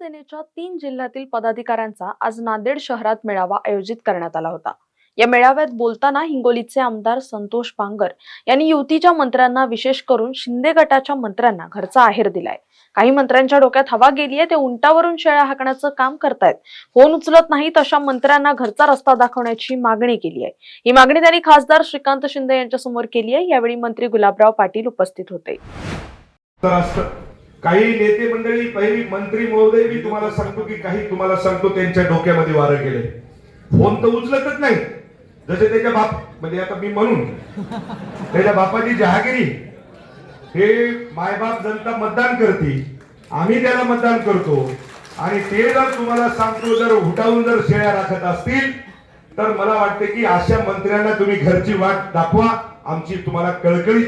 शिवसेनेच्या 3 जिल्ह्यातील पदाधिकाऱ्यांचा आज नांदेड शहरात मेळावा आयोजित करण्यात आला होता। या मेळाव्यात बोलताना हिंगोलीचे आमदार संतोष बांगर यांनी युतीच्या मंत्र्यांना, विशेष करून शिंदे गटाच्या मंत्र्यांना घरचा आहेर दिलाय। काही मंत्र्यांच्या डोक्यात हवा गेलीये, ते उंटावरून शेळ्या हाकण्याचं काम करतायत। फोन उचलत नाहीत अशा मंत्र्यांना घरचा रस्ता दाखवण्याची मागणी केली आहे। ही मागणी त्यांनी खासदार श्रीकांत शिंदे यांच्या समोर केली आहे। यावेळी मंत्री गुलाबराव पाटील उपस्थित होते। काही नेते मंडळी, पहिली मंत्री महोदय, मी तुम्हाला सांगतो की काही तुम्हाला सांगतो त्यांच्या डोक्यामध्ये वारं गेले। फोन तर उचलतच नाही, जसे त्याच्या बाप, म्हणजे आता मी म्हणून त्याच्या बापाची जहागिरी, हे मायबाप जनता मतदान करते, आम्ही त्याला मतदान करतो, आणि ते जर तुम्हाला सांगतो जर उठावून जर शेळ्या राखत असतील तर मला वाटते की अशा मंत्र्यांना तुम्ही घरची वाट दाखवा। आमची तुम्हाला कळकळी